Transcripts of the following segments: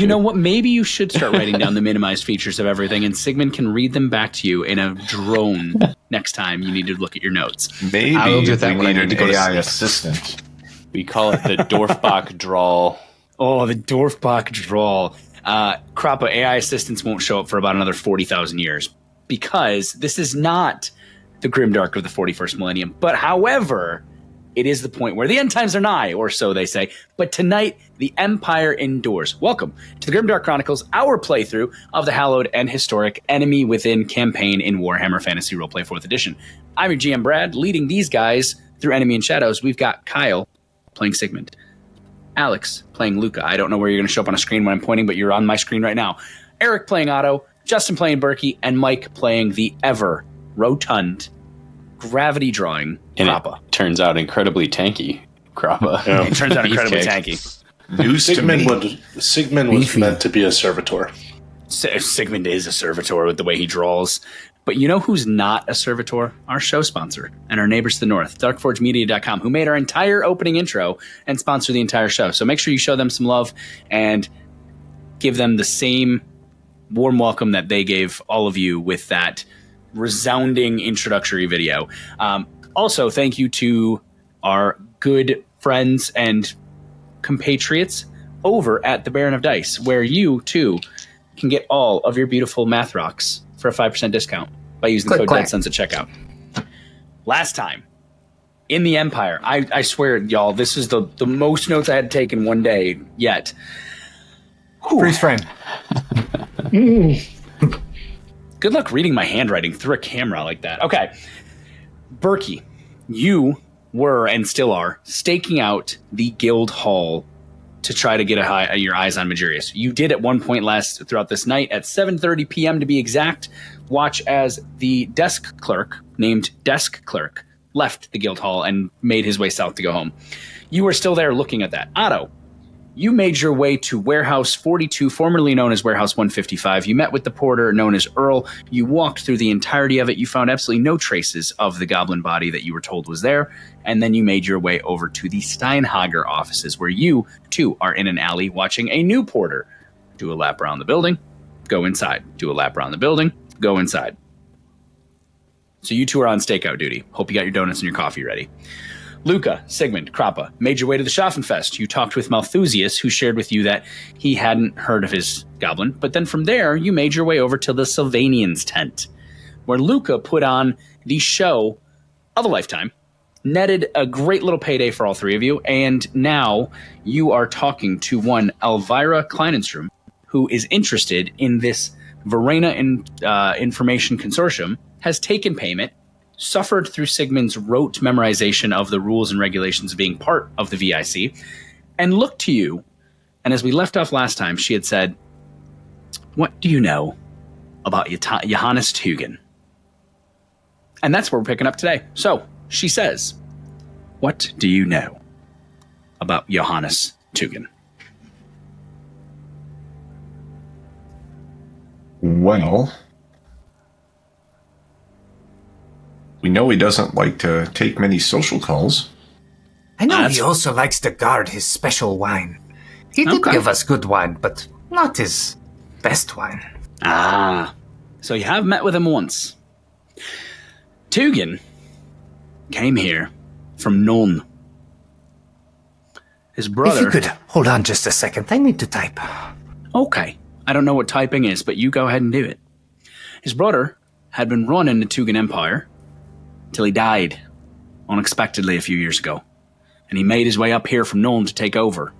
You know what? Maybe you should start writing down the minimized features of everything, and Sigmund can read them back to you in a drone next time you need to look at your notes. Maybe I will do that we when I need need to an go to AI sleep. assistant. We call it the Dorfbach drawl. Oh, the Dorfbach drawl. Krappa, AI assistants won't show up for about another 40,000 years because this is not the Grimdark of the 41st millennium. But however, it is the point where the end times are nigh, or so they say. But tonight, the Empire endures. Welcome to the Grimdark Chronicles, our playthrough of the hallowed and historic Enemy Within campaign in Warhammer Fantasy Roleplay 4th Edition. I'm your GM Brad, leading these guys through Enemy in Shadows. We've got Kyle playing Sigmund, Alex playing Luca. I don't know where you're going to show up on a screen when I'm pointing, but you're on my screen right now. Eric playing Otto, Justin playing Berkey, and Mike playing the ever rotund, gravity drawing Krappa. It turns out incredibly tanky, Krappa. Yeah. It turns out incredibly Beefcake. tanky. News to me. Sigmund was meant to be a servitor. Sigmund is a servitor with the way he draws. But you know who's not a servitor? Our show sponsor and our neighbors to the north, darkforgemedia.com, who made our entire opening intro and sponsor the entire show. So make sure you show them some love and give them the same warm welcome that they gave all of you with that resounding introductory video. Also, thank you to our good friends and compatriots over at the Baron of Dice, where you, too, can get all of your beautiful math rocks for a 5% discount by using the code DEADSONS at checkout. Last time, in the Empire, I swear, y'all, this is the most notes I had taken one day yet. Freeze frame. Good luck reading my handwriting through a camera like that. Okay. Berkey, you were and still are staking out the guild hall to try to get your eyes on Megret. You did at one point throughout this night at 7:30 p.m. to be exact, watch as the desk clerk, named Desk Clerk, left the guild hall and made his way south to go home. You were still there looking at that. Otto, you made your way to Warehouse 42, formerly known as Warehouse 155. You met with the porter known as Earl. You walked through the entirety of it. You found absolutely no traces of the goblin body that you were told was there. And then you made your way over to the Steinhager offices, where you, too, are in an alley watching a new porter do a lap around the building, go inside. Do a lap around the building, go inside. So you two are on stakeout duty. Hope you got your donuts and your coffee ready. Luca, Sigmund, Krappa made your way to the Schaffenfest. You talked with Malthusius, who shared with you that he hadn't heard of his goblin. But then from there, you made your way over to the Sylvanians' tent, where Luca put on the show of a lifetime, netted a great little payday for all three of you, and now you are talking to one Elvira Kleinenstrom, who is interested in this Verena Information Consortium, has taken payment, suffered through Sigmund's rote memorization of the rules and regulations of being part of the VIC, and looked to you. And as we left off last time, she had said, "What do you know about Johannes Tugen?" And that's where we're picking up today. So she says, "What do you know about Johannes Tugen?" Well, we know he doesn't like to take many social calls. I know he also likes to guard his special wine. He did give us good wine, but not his best wine. Ah, so you have met with him once. Tugen came here from Nuln. His brother... If you could hold on just a second, I need to type. Okay. I don't know what typing is, but you go ahead and do it. His brother had been running the Tugen Empire till he died unexpectedly a few years ago. And he made his way up here from Nuln to take over.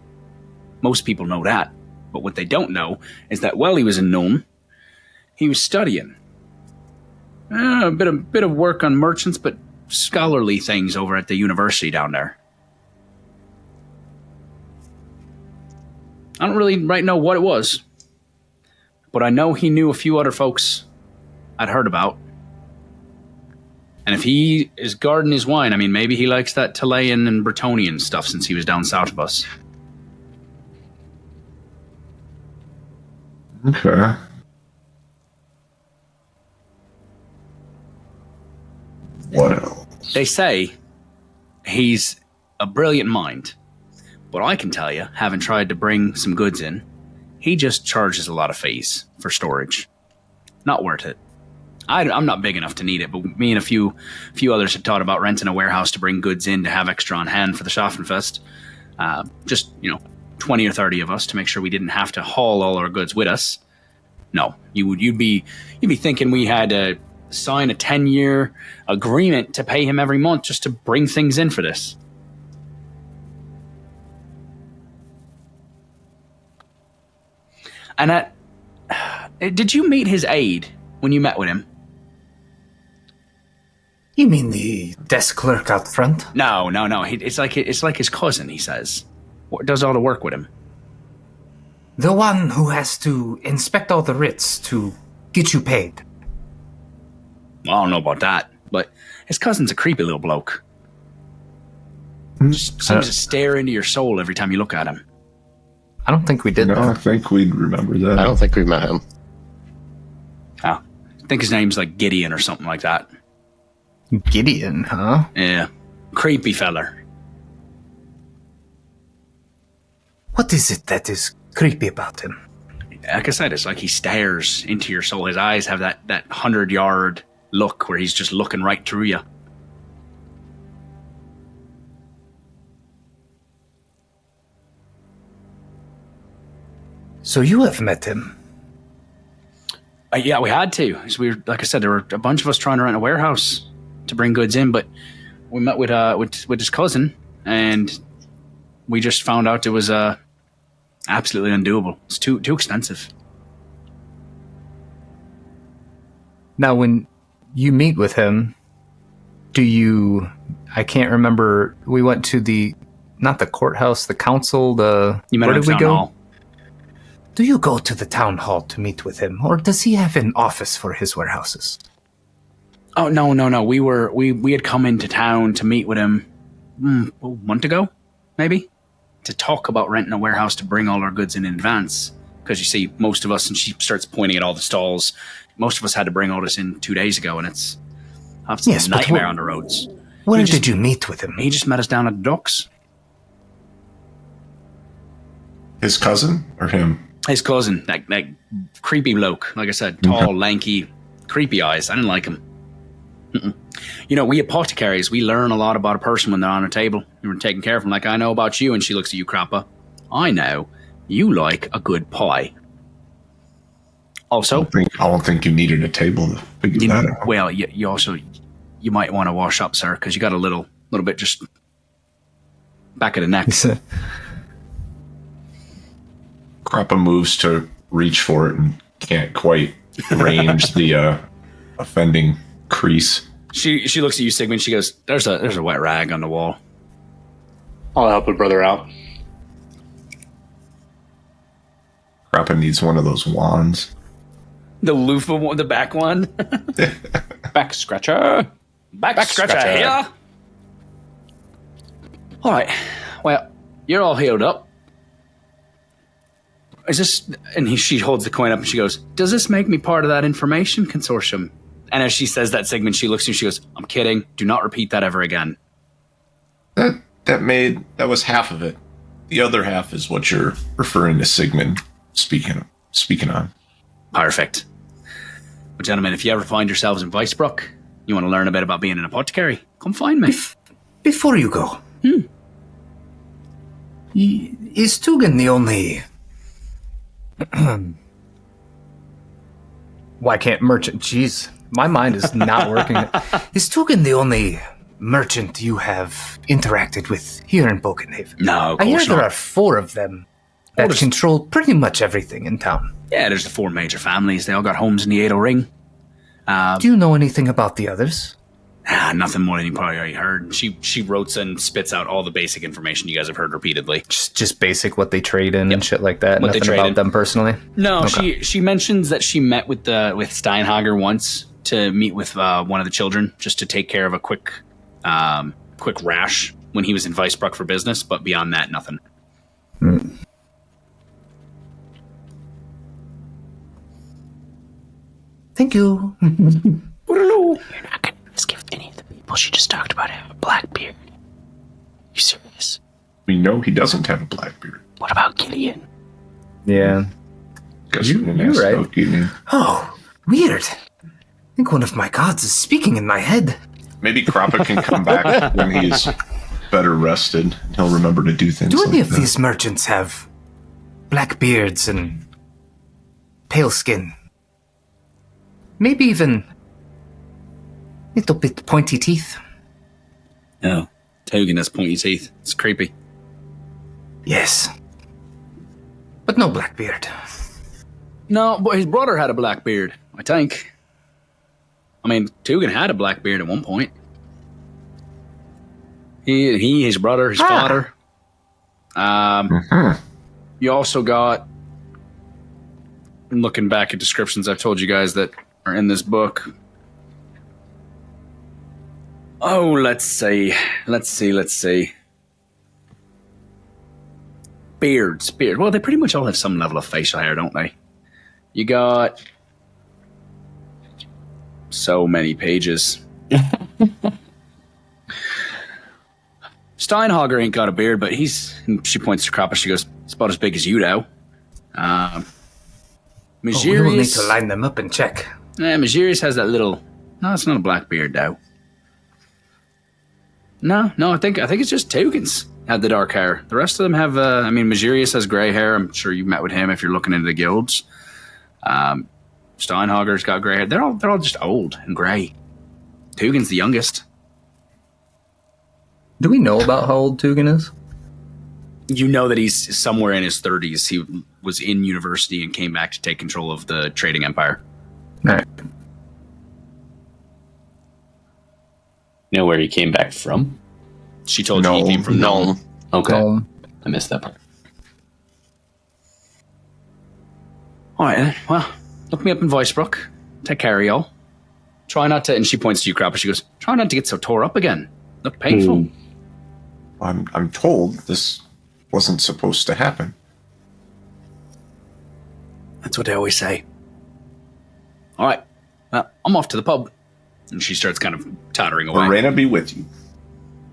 Most people know that, but what they don't know is that while he was in Nuln, he was studying a bit of work on merchants, but scholarly things over at the university down there. I don't really know what it was, but I know he knew a few other folks I'd heard about. And if he is guarding his wine, I mean, maybe he likes that Talayan and Bretonnian stuff since he was down south of us. Okay. What else? They say he's a brilliant mind, but I can tell you, having tried to bring some goods in, he just charges a lot of fees for storage. Not worth it. I'm not big enough to need it, but me and a few others had thought about renting a warehouse to bring goods in to have extra on hand for the Schaffenfest. Just, 20 or 30 of us to make sure we didn't have to haul all our goods with us. No, you'd be thinking we had to sign a 10-year agreement to pay him every month just to bring things in for this. And did you meet his aide when you met with him? You mean the desk clerk out front? No. It's like his cousin, he says. Does all the work with him. The one who has to inspect all the writs to get you paid. Well, I don't know about that, but his cousin's a creepy little bloke. Just seems to stare into your soul every time you look at him. I don't think we did No, that. I think we'd remember that. I don't think we met him. Oh, I think his name's like Gideon or something like that. Gideon, huh? Yeah. Creepy feller. What is it that is creepy about him? Like I said, it's like he stares into your soul. His eyes have that 100-yard look where he's just looking right through you. So you have met him? Yeah, we had to. So we were, like I said, there were a bunch of us trying to rent a warehouse to bring goods in, but we met with his cousin, and we just found out it was absolutely undoable. It's too expensive. Now, when you meet with him, I can't remember, we went to not the courthouse, the council, where did we go? Hall. Do you go to the town hall to meet with him, or does he have an office for his warehouses? Oh, no. We had come into town to meet with him a month ago, maybe, to talk about renting a warehouse to bring all our goods in advance. Because you see, most of us, and she starts pointing at all the stalls, most of us had to bring all this in 2 days ago, and it's a nightmare on the roads. Where did you meet with him? He just met us down at the docks. His cousin or him? His cousin, that creepy bloke, like I said, tall, lanky, creepy eyes. I didn't like him. Mm-mm. We apothecaries, we learn a lot about a person when they're on a table. We're taking care of them. Like, I know about you, and she looks at you, Crappa. I know you like a good pie. Also, I don't think you needed a table to figure that out. Well, you might want to wash up, sir, because you got a little bit just back of the neck. Crappa moves to reach for it and can't quite range the offending crease. She looks at you, Sigmund. She goes, "There's a wet rag on the wall." I'll help a brother out. Crappa needs one of those wands. The loofah one, the back one. Back scratcher. Back scratcher here. All right. Well, you're all healed up. Is this? And she holds the coin up and she goes, "Does this make me part of that information consortium?" And as she says that, Sigmund, she looks at you. She goes, "I'm kidding. Do not repeat that ever again." That was half of it. The other half is what you're referring to Sigmund speaking on. Perfect. Well, gentlemen, if you ever find yourselves in Weissbruck, you want to learn a bit about being an apothecary, come find me. Before you go, is Tugan the only... Why can't merchant... Jeez, my mind is not working. Is Tugan the only merchant you have interacted with here in Bokenhaven? No, of I hear course there not. are 4 of them that control pretty much everything in town. Yeah, there's the 4 major families. They all got homes in the Edo Ring. Do you know anything about the others? Nothing more than you probably already heard. She wrote and spits out all the basic information you guys have heard repeatedly. Just basic what they trade in and shit like that. What Nothing they trade about in. them personally? No, Okay. she mentions that she met with Steinhager once to meet with one of the children just to take care of a quick rash when he was in Weissbruck for business, but beyond that, nothing. Thank you. Hello. You're not going to give any of the people she just talked about have a black beard. You serious? We know he doesn't have a black beard. What about Gideon? Yeah. You're right. Oh, weird. I think one of my gods is speaking in my head. Maybe Krappa can come back when he's better rested. He'll remember to do things. Do any like of these merchants have black beards and pale skin? Maybe even a little bit pointy teeth? Oh, Togan has pointy teeth. It's creepy. Yes. But no black beard. No, but his brother had a black beard, I think. I mean, Togan had a black beard at one point. He, his brother, his father. You also got, looking back at descriptions I've told you guys that are in this book. Oh, let's see. Beards. Well, they pretty much all have some level of facial hair, don't they? You got so many pages. Steinhager ain't got a beard, but she points to Krappa, she goes, it's about as big as you, though. Megerius, we will need to line them up and check. Megerius has that little... No, it's not a black beard, though. No, I think it's just Togan's had the dark hair. The rest of them have, Megerius has gray hair. I'm sure you've met with him if you're looking into the guilds. Steinhager's got gray hair. They're all just old and gray. Togan's the youngest. Do we know about how old Togan is? You know that he's somewhere in his 30s. He was in university and came back to take control of the trading empire. All right. You know where he came back from? She told you he came from Nuln. Okay. I missed that part. All right, then. Well, look me up in Weisbrook. Take care of y'all. Try not to, and she points to you, Krappa. She goes, try not to get so tore up again. Look painful. I'm told this wasn't supposed to happen. That's what they always say. All right. Well, I'm off to the pub. And she starts kind of tottering away. Verena be with you.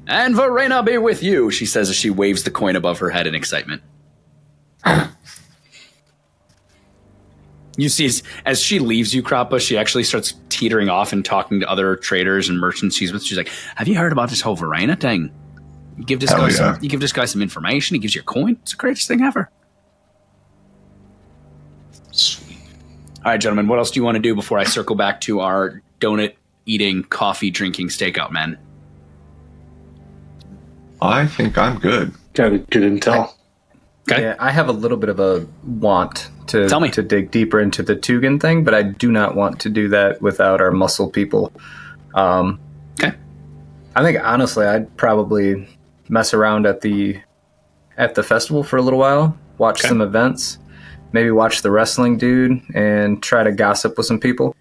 And Verena be with you, she says as she waves the coin above her head in excitement. You see, as she leaves you, Krappa, she actually starts teetering off and talking to other traders and merchants she's with. She's like, have you heard about this whole Verena thing? You give this guy some information, he gives you a coin. It's the greatest thing ever. Sweet. All right, gentlemen, what else do you want to do before I circle back to our donut-eating, coffee-drinking stakeout men? I think I'm good. Got a good intel. Okay. Yeah, I have a little bit of a want to dig deeper into the Tugan thing, but I do not want to do that without our muscle people. Okay. I think, honestly, I'd probably mess around at the festival for a little while, watch some events, maybe watch the wrestling dude, and try to gossip with some people.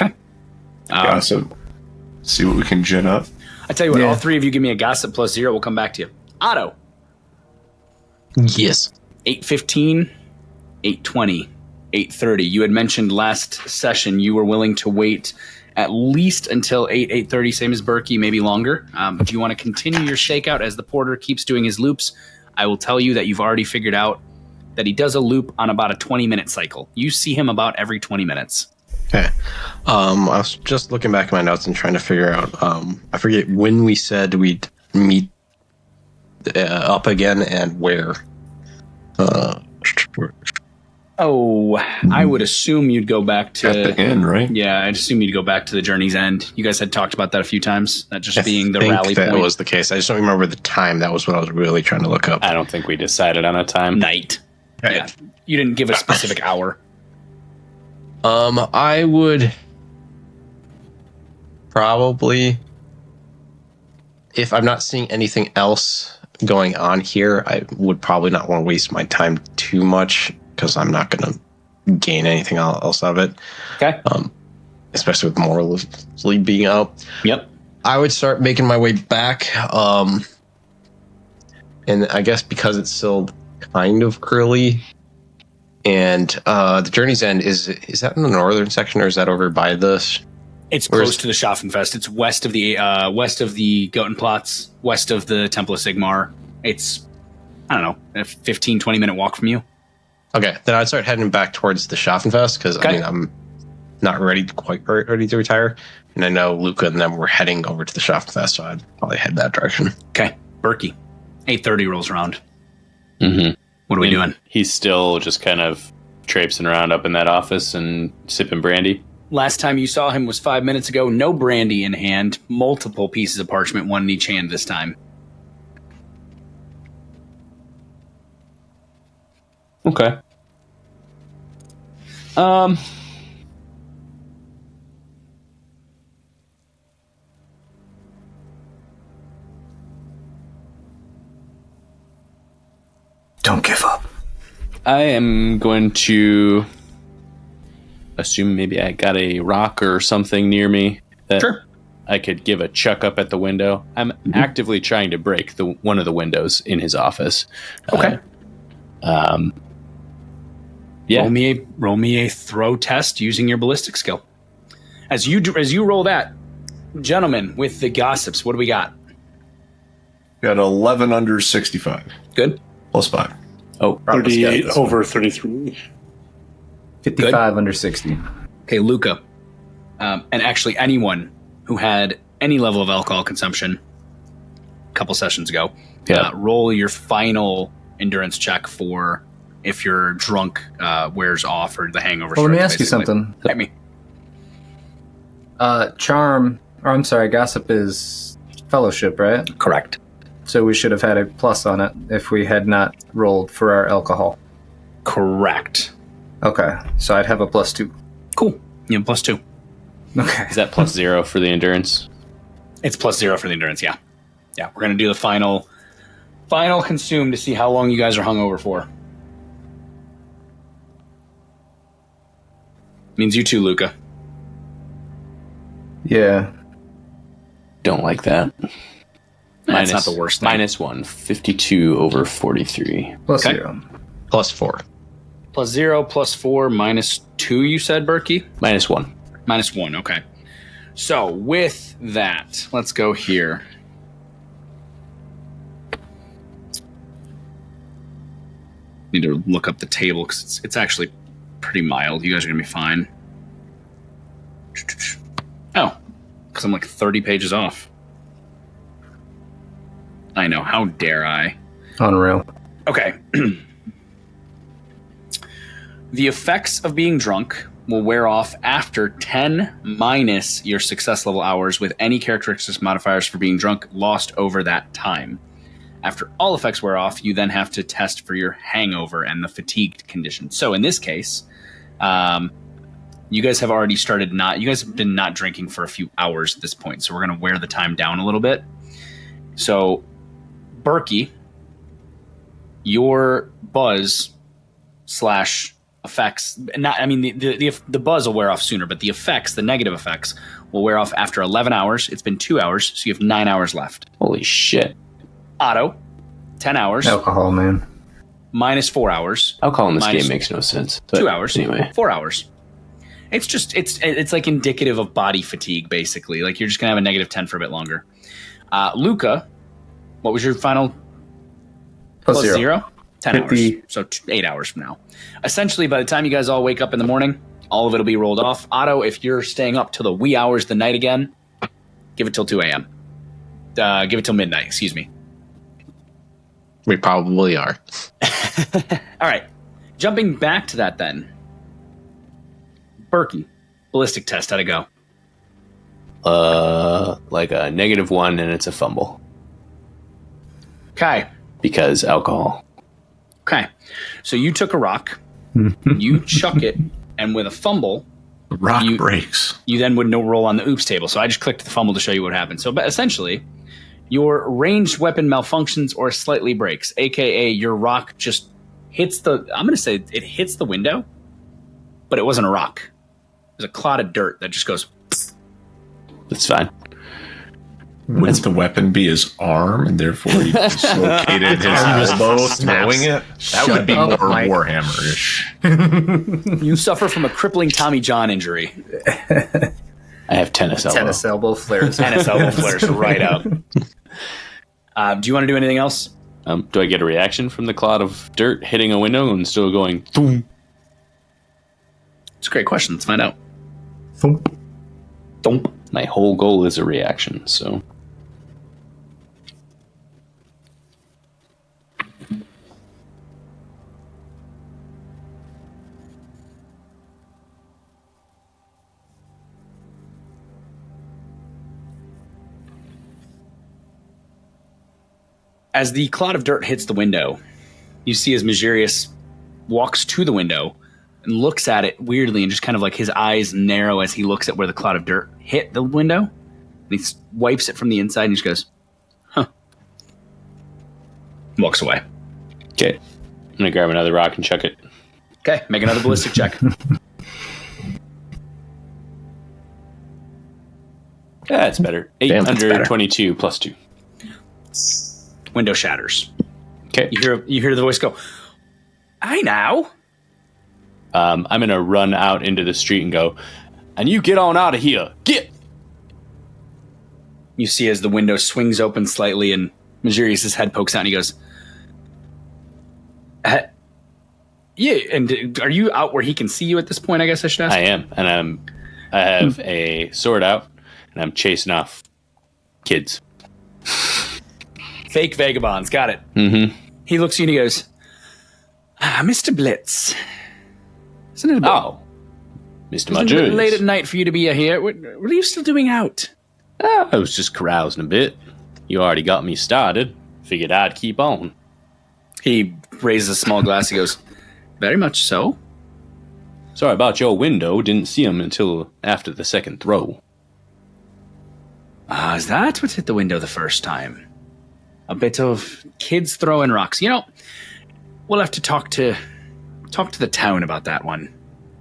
Okay. Gossip. See what we can gin up. I tell you what, all three of you give me a gossip plus 0. We'll come back to you. Otto. Yes. 8:15, 8:20, 8:30. You had mentioned last session you were willing to wait at least until 8:30, same as Berkey, maybe longer. Do you want to continue your shakeout as the porter keeps doing his loops? I will tell you that you've already figured out that he does a loop on about a 20-minute cycle. You see him about every 20 minutes. Okay. I was just looking back at my notes and trying to figure out, I forget when we said we'd meet up again and where. I would assume you'd go back to... At the end, right? Yeah, I'd assume you'd go back to the journey's end. You guys had talked about that a few times, that just being the rally point. I think that was the case. I just don't remember the time. That was what I was really trying to look up. I don't think we decided on a time. Night. Right. Yeah. You didn't give a specific hour. I would probably, if I'm not seeing anything else going on here, I would probably not want to waste my time too much because I'm not going to gain anything else out of it. Okay. Especially with morally being out. Yep. I would start making my way back. And I guess because it's still kind of curly. And the Journey's End, is that in the northern section or is that over by this? It's close to the Schaffenfest. It's west of the Gotenplatz, west of the Temple of Sigmar. It's, I don't know, a 15, 20-minute walk from you. Okay, then I'd start heading back towards the Schaffenfest because Okay. I'm not quite ready to retire, and I know Luca and them were heading over to the Schaffenfest, so I'd probably head that direction. Okay, Berkey. 8:30 rolls around. Mm-hmm. What are we doing? He's still just kind of traipsing around up in that office and sipping brandy. Last time you saw him was 5 minutes ago. No brandy in hand. Multiple pieces of parchment, one in each hand this time. Okay. Don't give up. I am going to assume maybe I got a rock or something near me that Sure. I could give a chuck up at the window. I'm actively trying to break one of the windows in his office. Okay. Yeah. Roll me a throw test using your ballistic skill. As you roll that, gentlemen, with the gossips, what do we got? Got 11 under 65. Good. Plus 5. Oh, 38 over 33. 55 under 60. Okay, Luca, and actually anyone who had any level of alcohol consumption a couple sessions ago, roll your final endurance check for if your drunk wears off or the hangover. Well, let me starts, ask you basically. something. Hit me. Gossip is fellowship, right? Correct. So we should have had a plus on it if we had not rolled for our alcohol. Correct. Okay, so I'd have a +2. Cool. You have +2. Okay. is that +0 for the endurance? It's +0 for the endurance, yeah. Yeah, we're going to do the final consume to see how long you guys are hungover for. Means you too, Luca. Yeah. Don't like that. That's not the worst thing. -1, 52 over 43. Plus Okay. 0. +4. +0, +4, -2, you said, Berkey? -1. -1, okay. So, with that, let's go here. Need to look up the table because it's actually pretty mild. You guys are going to be fine. Oh, because I'm like 30 pages off. I know, how dare I? Unreal. Okay. The effects of being drunk will wear off after 10 minus your success level hours with any characteristics modifiers for being drunk lost over that time. After all effects wear off, you then have to test for your hangover and the fatigued condition. So in this case, you guys have already started you guys have been not drinking for a few hours at this point. So we're going to wear the time down a little bit. So, Berkey, your buzz / effects, the buzz will wear off sooner, but the effects, the negative effects, will wear off after 11 hours. It's been 2 hours, so you have 9 hours left. Holy shit. Otto, 10 hours. Alcohol, man. -4 hours. Alcohol in this Minus game makes no sense. But 2 hours. Anyway. 4 hours. It's like indicative of body fatigue, basically. Like you're just going to have a -10 for a bit longer. Luca, what was your final? Plus 0. 10 50. hours. So 8 hours from now. Essentially, by the time you guys all wake up in the morning, all of it will be rolled off. Otto, if you're staying up till the wee hours of the night again, give it till 2 a.m. Give it till midnight, excuse me. We probably are. All right. Jumping back to that then. Berkey, ballistic test, how'd it go? Like a -1 and it's a fumble. Okay. Because alcohol. Okay. So you took a rock, you chuck it, and with a fumble, The rock breaks. you then would no roll on the oops table. So I just clicked the fumble to show you what happened. So but essentially, your ranged weapon malfunctions or slightly breaks, aka your rock just hits I'm going to say it hits the window, but it wasn't a rock. It was a clod of dirt that just goes. That's fine. Wouldn't the weapon be his arm, and therefore he dislocated his elbow throwing it? That would be more Mike. Warhammer-ish. You suffer from a crippling Tommy John injury. I have tennis elbow. Tennis elbow flares. Tennis elbow flares right up. Do you want to do anything else, Do I get a reaction from the cloud of dirt hitting a window and still going boom? It's a great question. Let's find out. Thump. Thump. My whole goal is a reaction, so. As the cloud of dirt hits the window, you see as Megerius walks to the window and looks at it weirdly, and just kind of like his eyes narrow as he looks at where the cloud of dirt hit the window. And he wipes it from the inside and he just goes, huh. Walks away. Okay. I'm going to grab another rock and chuck it. Okay, make another ballistic check. That's better. Damn, that's better. 822 plus 2. Window shatters. Okay. You hear the voice go, "Hi now." I'm going to run out into the street and go, and you get on out of here. Get! You see as the window swings open slightly and Megerius' head pokes out and he goes, yeah, and are you out where he can see you at this point, I guess I should ask? I am, and I have a sword out, and I'm chasing off kids. Fake vagabonds, got it. Mm-hmm. He looks at you and he goes, Mr. Blitz. Isn't it a bit, Oh, Mr. isn't it a bit Majors. late at night for you to be here? What are you still doing out? I was just carousing a bit. You already got me started. Figured I'd keep on. He raises a small glass. He goes, very much so. Sorry about your window. Didn't see him until after the second throw. Is that what hit the window the first time? A bit of kids throwing rocks. You know, we'll have to talk to the town about that one.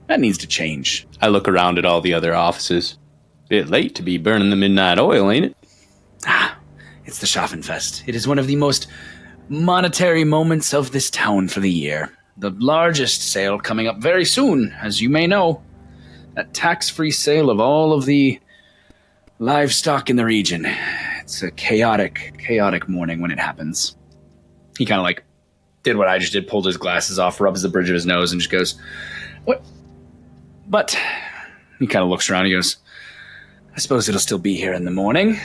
That needs to change. I look around at all the other offices. Bit late to be burning the midnight oil, ain't it? It's the Schaffenfest. It is one of the most monetary moments of this town for the year. The largest sale coming up very soon, as you may know. That tax-free sale of all of the livestock in the region. It's a chaotic morning when it happens. He kind of like did what I just did, pulled his glasses off, rubs the bridge of his nose, and just goes, what? But he kind of looks around and he goes, I suppose it'll still be here in the morning.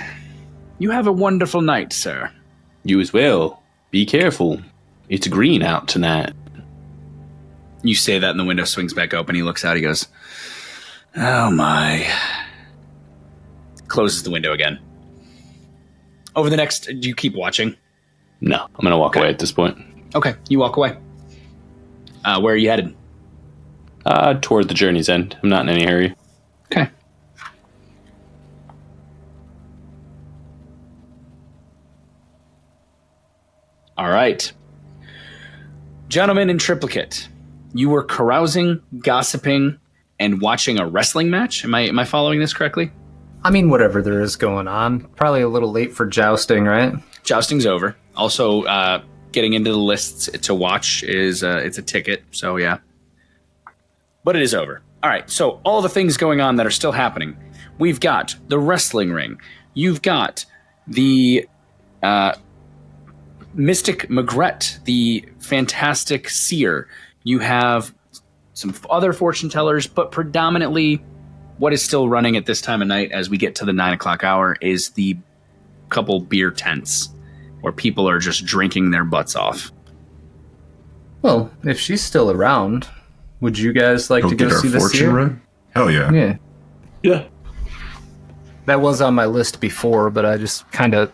You have a wonderful night, sir. You as well. Be careful. It's green out tonight. You say that and the window swings back open. He looks out, he goes, oh my. Closes the window again. Over the next, do you keep watching? No, I'm going to walk away at this point. Okay, you walk away. Where are you headed? Toward the journey's end. I'm not in any hurry. Okay. All right. Gentlemen in triplicate, you were carousing, gossiping, and watching a wrestling match? Am I following this correctly? I mean, whatever there is going on. Probably a little late for jousting, right? Jousting's over. Also, getting into the lists to watch is it's a ticket, so yeah. But it is over. All right, so all the things going on that are still happening. We've got the wrestling ring. You've got the Mystic Megret, the fantastic seer. You have some other fortune tellers, but predominantly what is still running at this time of night as we get to the 9 o'clock hour is the couple beer tents where people are just drinking their butts off. Well, if she's still around, would you guys like to go get see our the fortune seer? read? Hell yeah. Yeah. Yeah. That was on my list before, but I just kind of,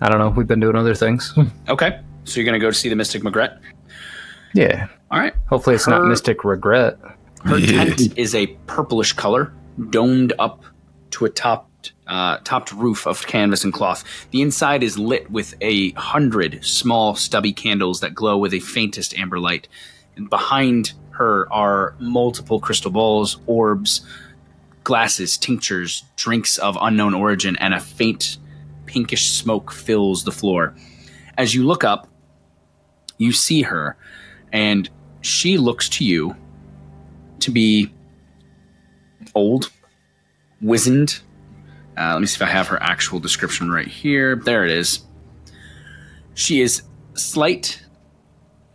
I don't know, we've been doing other things. Okay, so you're going to go to see the Mystic Megret? Yeah. All right. Hopefully it's not Mystic Regret. Her tent is a purplish color, domed up to a topped roof of canvas and cloth. The inside is lit with 100 small stubby candles that glow with a faintest amber light. And behind her are multiple crystal balls, orbs, glasses, tinctures, drinks of unknown origin, and a faint pinkish smoke fills the floor. As you look up, you see her, and she looks to you to be old, wizened. Let me see if I have her actual description right here. There it is. She is slight,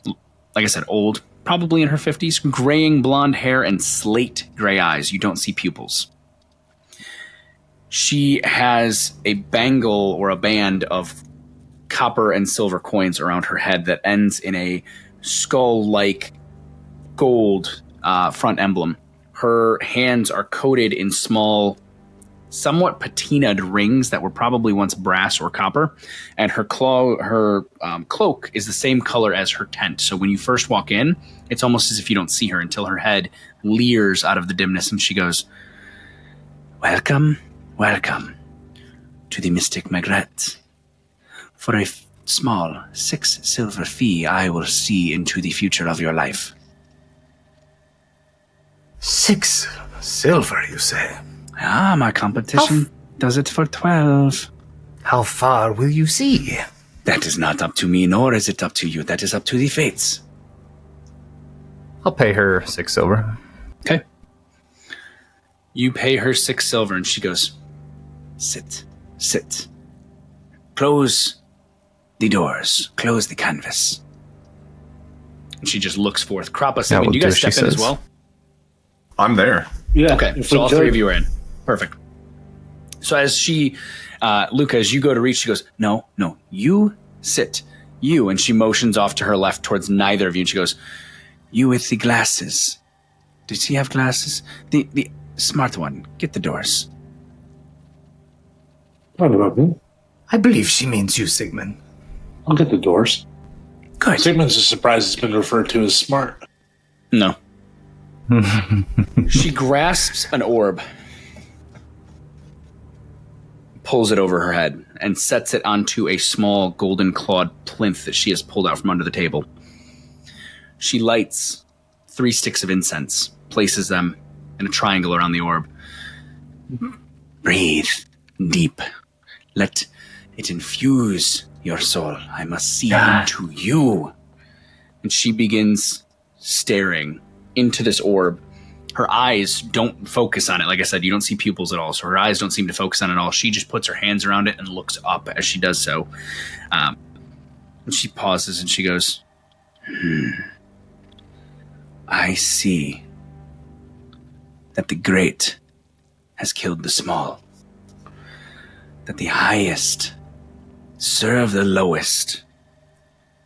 like I said, old, probably in her 50s, graying blonde hair and slate gray eyes. You don't see pupils. She has a bangle or a band of copper and silver coins around her head that ends in a skull-like gold front emblem. Her hands are coated in small, somewhat patinaed rings that were probably once brass or copper, and her cloak is the same color as her tent. So when you first walk in, it's almost as if you don't see her until her head leers out of the dimness, and she goes, "Welcome, welcome to the mystic Megret. For a small 6 silver fee, I will see into the future of your life." 6 silver, you say? Ah, my competition does it for 12. How far will you see? That is not up to me, nor is it up to you. That is up to the fates. I'll pay her 6 silver. Okay. You pay her 6 silver, and she goes, "Sit, sit. Close the doors. Close the canvas." And she just looks forth. Krappa, That do will you do, guys she step in as says. well? I'm there. Yeah. Okay, if so we all could. 3 of you are in. Perfect. So as she, Luca, as you go to reach, she goes, no, you sit. You, and she motions off to her left towards neither of you, and she goes, "You with the glasses. Does he have glasses? The smart one. Get the doors." Not about me. I believe she means you, Sigmund. I'll get the doors. Good. Sigmund's just surprised it's been referred to as smart. No. She grasps an orb, pulls it over her head, and sets it onto a small golden clawed plinth that she has pulled out from under the table. She lights 3 sticks of incense, places them in a triangle around the orb. "Breathe deep. Let it infuse your soul. I must see into you." And she begins staring into this orb. Her eyes don't focus on it. Like I said, you don't see pupils at all, so her eyes don't seem to focus on it at all. She just puts her hands around it and looks up as she does so. And she pauses and she goes, "I see that the great has killed the small, that the highest serve the lowest.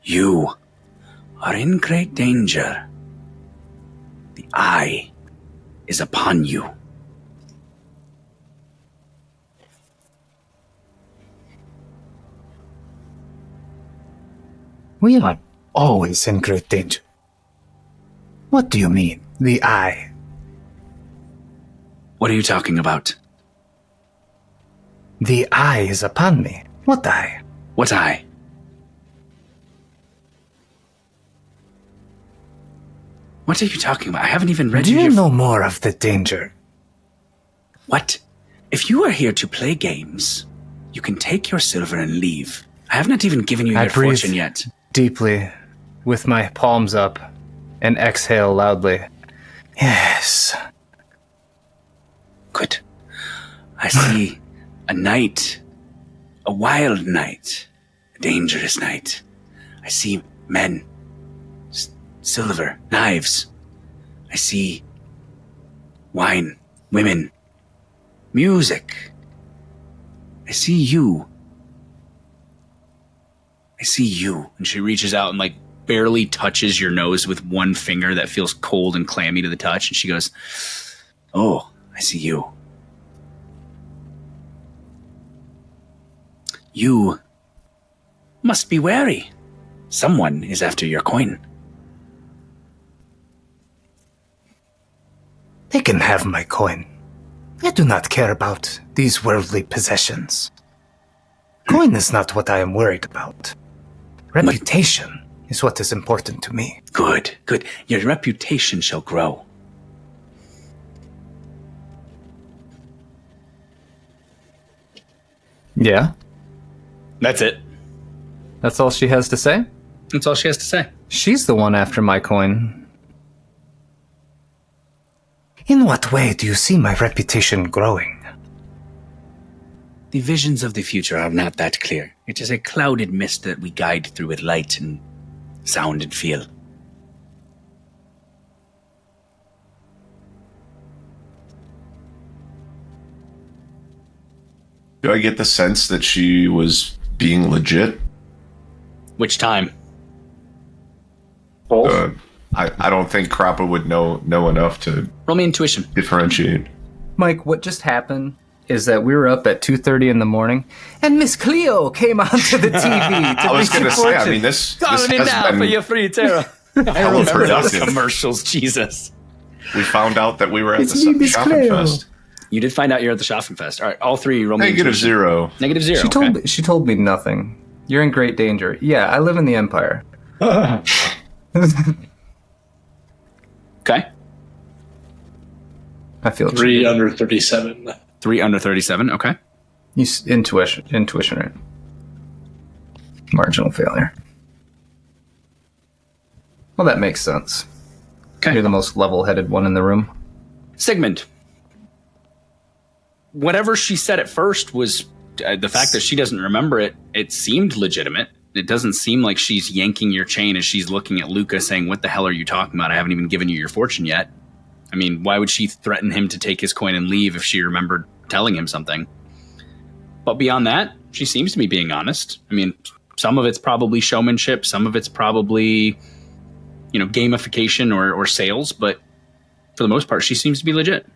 You are in great danger. The eye is upon you." We are always in great danger. What do you mean, the eye? What are you talking about? The eye is upon me. What eye? What eye? What are you talking about? I haven't even read Do you you your... know more of the danger? What? If you are here to play games, you can take your silver and leave. I have not even given you I your breathe. fortune yet. Deeply, with my palms up, and exhale loudly. Yes. Good. I see a night, a wild night, a dangerous night. I see men, silver, knives. I see wine, women, music. I see you. I see you. And she reaches out and like barely touches your nose with one finger that feels cold and clammy to the touch. And she goes, "Oh, I see you. You must be wary. Someone is after your coin." They can have my coin. I do not care about these worldly possessions. Coin is not what I am worried about. Reputation is what is important to me. Good, good. Your reputation shall grow. Yeah? That's it. That's all she has to say? That's all she has to say. She's the one after my coin. In what way do you see my reputation growing? The visions of the future are not that clear. It is a clouded mist that we guide through with light and sound and feel. Do I get the sense that she was being legit? Which time? Both. I don't think Krappa would know enough to Roll me intuition. differentiate. Mike, what just happened is that we were up at 2:30 in the morning, and Miss Cleo came onto the TV to I was read going your to say, I fortune. mean, this Calling it has now been for your free terror. hella Those productive. commercials, Jesus. We found out that we were at It's the me, Miss shopping Cleo. fest. You did find out you're at the Schaffenfest. All right, all three roll me Negative intuition. 0. Negative 0. She told me nothing. You're in great danger. Yeah, I live in the Empire. Okay. I feel 3 under 37. 3 under 37. Okay. Intuition, right? Marginal failure. Well, that makes sense. Okay. You're the most level-headed one in the room. Sigmund. Whatever she said at first was the fact that she doesn't remember it. It seemed legitimate. It doesn't seem like she's yanking your chain as she's looking at Luca saying, "What the hell are you talking about? I haven't even given you your fortune yet." I mean, why would she threaten him to take his coin and leave if she remembered telling him something? But beyond that, she seems to be being honest. I mean, some of it's probably showmanship. Some of it's probably, gamification or sales. But for the most part, she seems to be legit.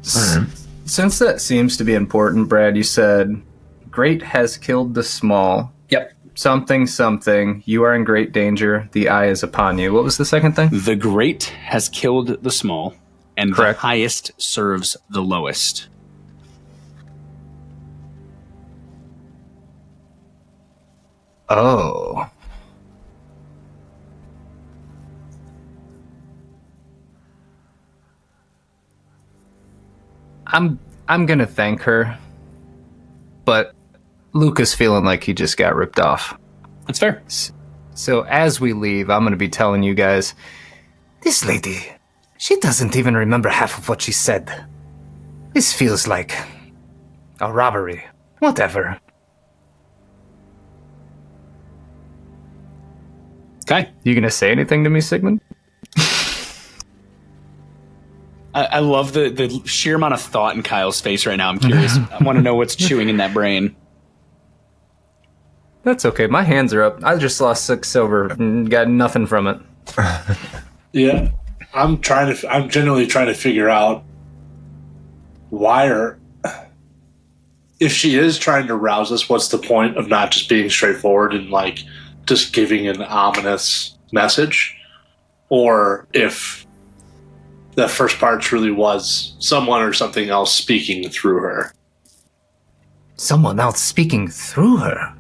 Since that seems to be important, Brad, you said, "Great has killed the small. Yep. Something. You are in great danger. The eye is upon you." What was the second thing? The great has killed the small, and Correct. the highest serves the lowest. Oh. I'm gonna thank her, but Luca's feeling like he just got ripped off. That's fair. So as we leave, I'm gonna be telling you guys, This lady, she doesn't even remember half of what she said. This feels like a robbery. Whatever. Okay. you gonna say anything to me, Sigmund? I love the sheer amount of thought in Kyle's face right now. I'm curious. I want to know what's chewing in that brain. That's okay. My hands are up. I just lost 6 silver and got nothing from it. Yeah, I'm genuinely trying to figure out if she is trying to rouse us, what's the point of not just being straightforward and just giving an ominous message, or if that first part truly was someone or something else speaking through her. Someone else speaking through her.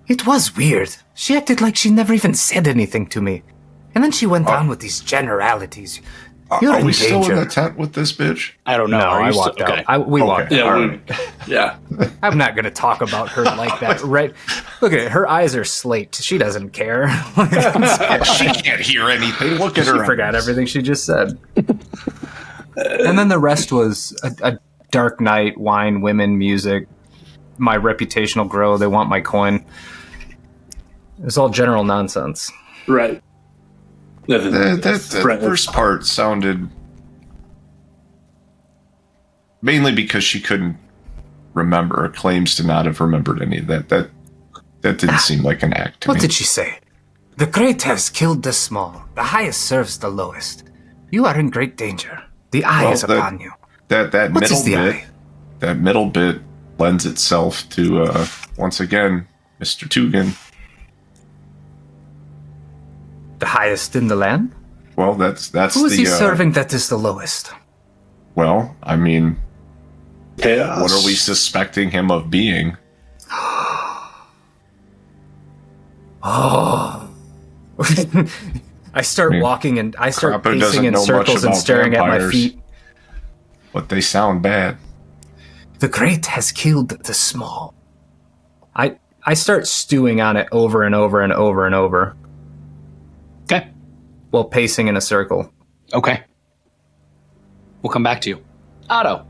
It was weird. She acted like she never even said anything to me. And then she went on with these generalities. You're Are in we still in danger. the tent with this bitch? I don't know. No, Are I you walked still- out. okay. We walked out. Yeah, All we- right. yeah. I'm not going to talk about her like that, right? Look at it. Her eyes are slate. She doesn't care. She can't hear anything. Look at She her. forgot everything she just said. And then the rest was a dark night, wine, women, music. My reputation will grow. They want my coin. It's all general nonsense. Right. That Right. first part sounded mainly because she couldn't remember, or claims to not have remembered any of that. That didn't seem like an act to What me. did she say? The great has killed the small. The highest serves the lowest. You are in great danger. The eye Well, is upon you. That What middle is the bit, eye? that middle bit lends itself to once again, Mr. Tugan. The highest in the land? Well, that's Who is the he serving that is the lowest? well, I mean, Chaos. what are we suspecting him of being? Oh. I start I mean, walking and I start Crapper doesn't pacing in know much circles and about staring at my vampires. feet. But they sound bad. The great has killed the small. I start stewing on it over and over and over and over Okay. while pacing in a circle. Okay. We'll come back to you. Otto.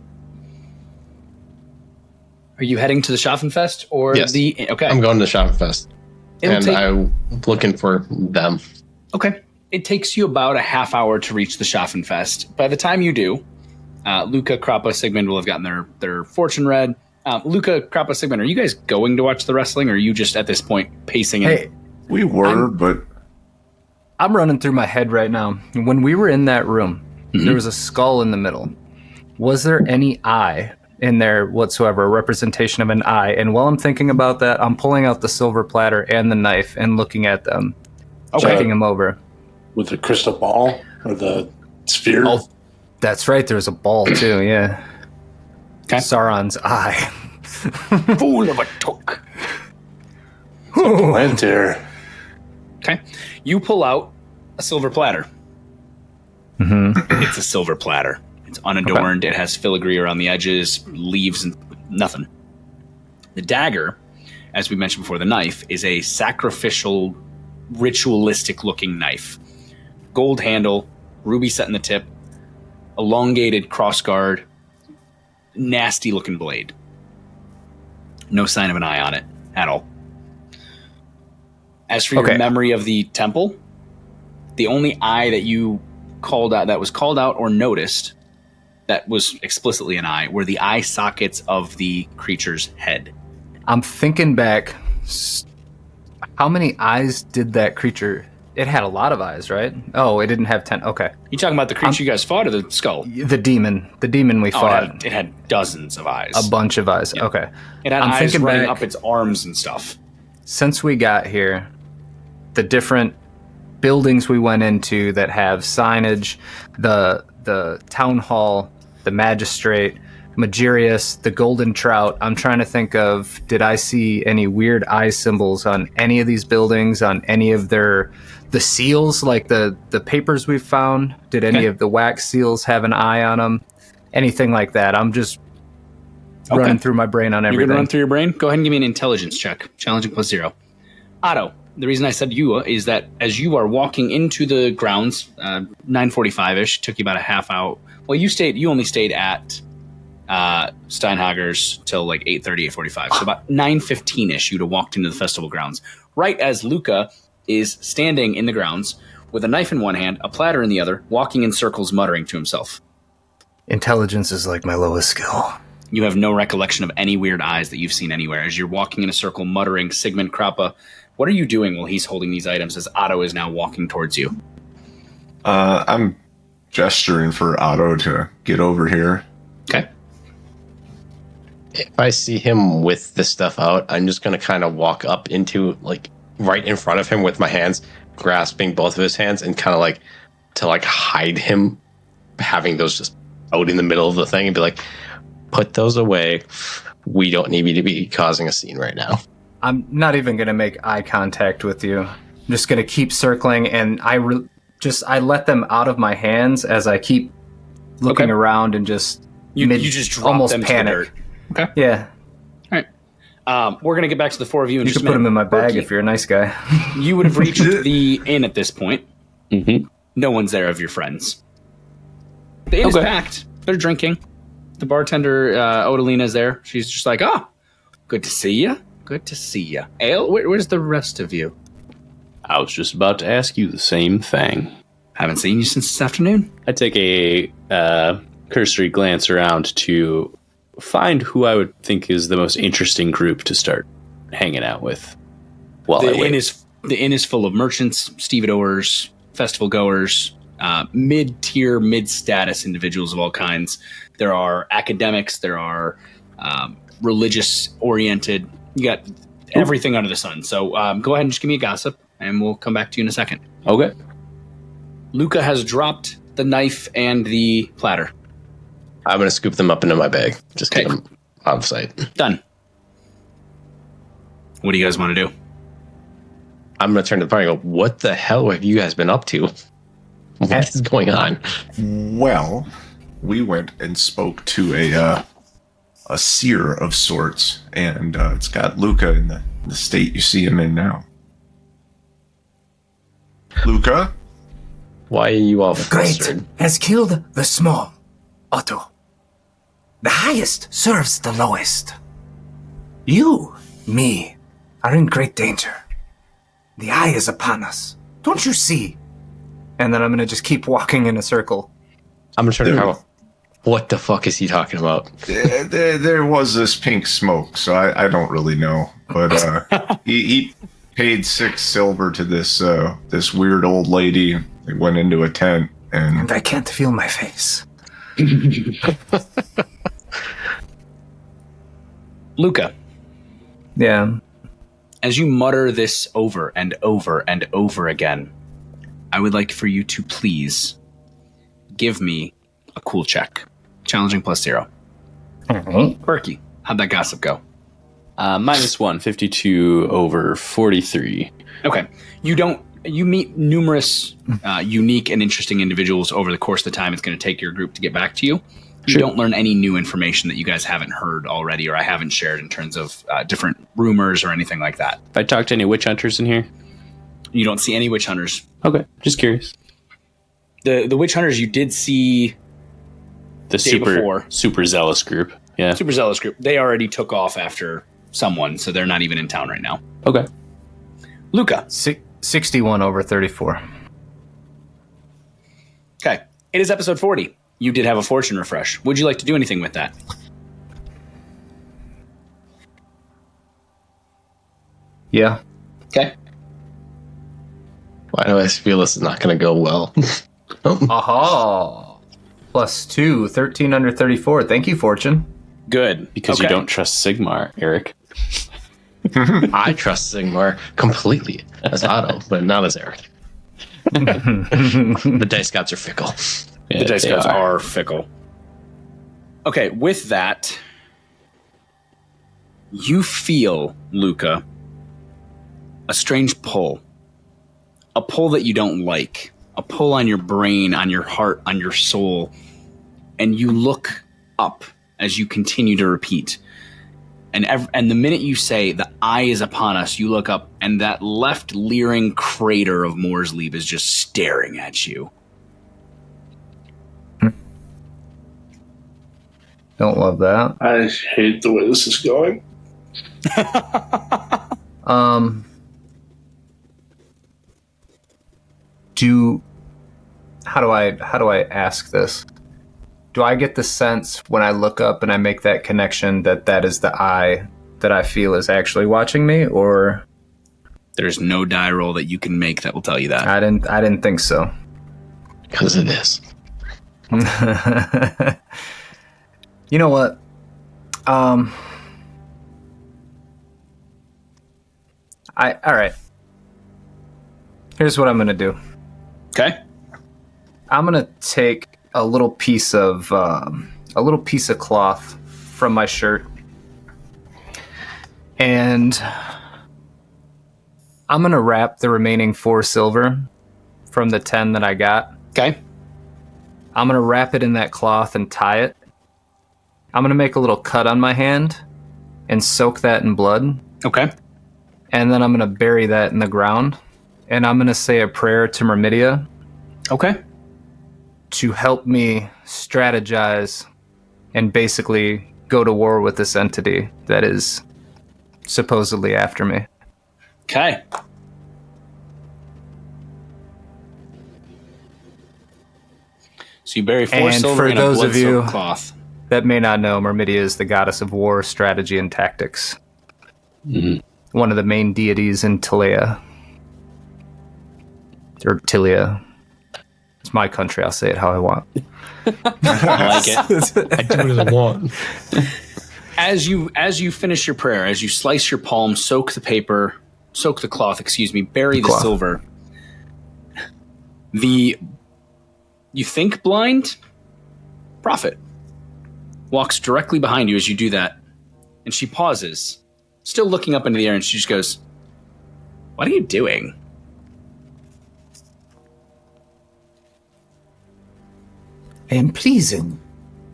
Are you heading to the Schaffenfest or Yes. Okay. I'm going to Schaffenfest. I'm looking for them. Okay. It takes you about a half hour to reach the Schaffenfest. By the time you do, Luca, Krappa, Sigmund will have gotten their fortune read. Luca, Krappa, Sigmund, are you guys going to watch the wrestling, or are you just at this point pacing in? Hey, We were, but I'm running through my head right now. When we were in that room, there was a skull in the middle. Was there any eye in there whatsoever, a representation of an eye? And while I'm thinking about that, I'm pulling out the silver platter and the knife and looking at them, checking them over. With the crystal ball or the sphere? Oh, that's right. There's a ball too. Yeah. Okay. Sauron's eye. Fool of a took. Went there. Okay. You pull out a silver platter. It's a silver platter. It's unadorned. It has filigree around the edges, leaves, and nothing. The dagger, as we mentioned before, the knife, is a sacrificial, ritualistic-looking knife. Gold handle, ruby set in the tip, elongated crossguard, nasty-looking blade. No sign of an eye on it at all. As for your memory of the temple, the only eye that you called out, that was called out or noticed, that was explicitly an eye, were the eye sockets of the creature's head. I'm thinking back. How many eyes did that creature? It had a lot of eyes, right? Oh, it didn't have 10. Okay. You talking about the creature you guys fought, or the skull? The demon we fought. It had dozens of eyes. A bunch of eyes. Yeah. Okay. It had I'm eyes thinking running back- up its arms and stuff. Since we got here, the different buildings we went into that have signage, the town hall, the magistrate, Magirius, the golden trout. I'm trying to think of, did I see any weird eye symbols on any of these buildings, on any of the seals, like the papers we've found? Did any of the wax seals have an eye on them? Anything like that? I'm just running through my brain on everything. You're going to run through your brain? Go ahead and give me an intelligence check. Challenging +0. Otto, the reason I said you is that as you are walking into the grounds, 9:45-ish, took you about a half hour. Well, you only stayed at Steinhager's till like 8:30, 8:45. So about 9:15-ish, you'd have walked into the festival grounds. Right as Luca is standing in the grounds with a knife in one hand, a platter in the other, walking in circles, muttering to himself. Intelligence is like my lowest skill. You have no recollection of any weird eyes that you've seen anywhere. As you're walking in a circle, muttering, Sigmund, Krappa, what are you doing while he's holding these items as Otto is now walking towards you? I'm gesturing for Otto to get over here. Okay. If I see him with this stuff out, I'm just going to kind of walk up into, like, right in front of him with my hands, grasping both of his hands and kind of like to like hide him having those just out in the middle of the thing and be like, put those away. We don't need you to be causing a scene right now. I'm not even going to make eye contact with you. I'm just going to keep circling, and I let them out of my hands as I keep looking around and just you just drop almost them panic. to the dirt. Okay. Yeah. All right. We're going to get back to the four of you in You just can a put minute. them in my bag Berkey, if you're a nice guy. you would have reached the inn at this point. Mm-hmm. No one's there of your friends. The inn is packed. They're drinking. The bartender, Odalina's there. She's just like, good to see you. Good to see you. Ale, where's the rest of you? I was just about to ask you the same thing. Haven't seen you since this afternoon. I take a cursory glance around to find who I would think is the most interesting group to start hanging out with. While The inn is full of merchants, stevedores, festival goers, mid-tier, mid-status individuals of all kinds. There are academics. There are religious-oriented. You got everything under the sun. So go ahead and just give me a gossip, and we'll come back to you in a second. Okay. Luca has dropped the knife and the platter. I'm going to scoop them up into my bag. Just get them out of sight. Done. What do you guys want to do? I'm going to turn to the party and go, what the hell have you guys been up to? What is going on? Well, we went and spoke to a seer of sorts, and it's got Luca in the state you see him in now. Luca? Why are you all The great flustered? has killed the small. Otto. The highest serves the lowest. You, me, are in great danger. The eye is upon us. Don't you see? And then I'm going to just keep walking in a circle. I'm gonna turn to Carl. What the fuck is he talking about? There was this pink smoke, so I don't really know. But he paid 6 silver to this weird old lady. They went into a tent, And I can't feel my face. Luca, Yeah. as you mutter this over and over and over again, I would like for you to please give me a cool check. Challenging +0. Berkey, how'd that gossip go? -1, 52 over 43. Okay. You meet numerous unique and interesting individuals over the course of the time it's going to take your group to get back to you. You don't learn any new information that you guys haven't heard already or I haven't shared in terms of different rumors or anything like that. If I talk to any witch hunters in here? You don't see any witch hunters. Okay, just curious. The witch hunters you did see The super zealous group. Yeah. super zealous group. They already took off after someone, so they're not even in town right now. Okay. Luca. 61 over 34. Okay. It is episode 40. You did have a fortune refresh. Would you like to do anything with that? Yeah. Okay. Why do I feel this is not gonna go well? Aha! +2, 13 under 34. Thank you, Fortune. Good. Because you don't trust Sigmar, Eric. I trust Sigmar completely as Otto, but not as Eric. The dice gods are fickle. Yeah, The dice they gods are fickle. Okay, with that, you feel, Luca, a strange pull. A pull that you don't like. A pull on your brain, on your heart, on your soul. And you look up as you continue to repeat. And the minute you say, the eye is upon us, you look up, and that left leering crater of Moorsleep is just staring at you. Don't love that. I hate the way this is going. How do I ask this? Do I get the sense when I look up and I make that connection that is the eye that I feel is actually watching me, or There's no die roll that you can make that will tell you that. I didn't think so. Because of this. You know what? All right. Here's what I'm gonna do. Okay? I'm gonna take a little piece of cloth from my shirt, and I'm gonna wrap the remaining 4 silver from the 10 that I got. Okay. I'm gonna wrap it in that cloth and tie it. I'm gonna make a little cut on my hand and soak that in blood. Okay. And then I'm gonna bury that in the ground. And I'm gonna say a prayer to Mermidia Okay. to help me strategize and basically go to war with this entity that is supposedly after me. Okay. So you bury 4 And silver for in a those of you- blood-soaked cloth. That may not know, Mermidia is the goddess of war, strategy, and tactics. Mm-hmm. One of the main deities in Tilea. Or Tilia. It's my country, I'll say it how I want. I like it. I do what I want. As you finish your prayer, as you slice your palm, soak the cloth, bury the Cloth. silver. You think blind prophet walks directly behind you as you do that, and she pauses, still looking up into the air, and she just goes, "What are you doing?" I am pleasing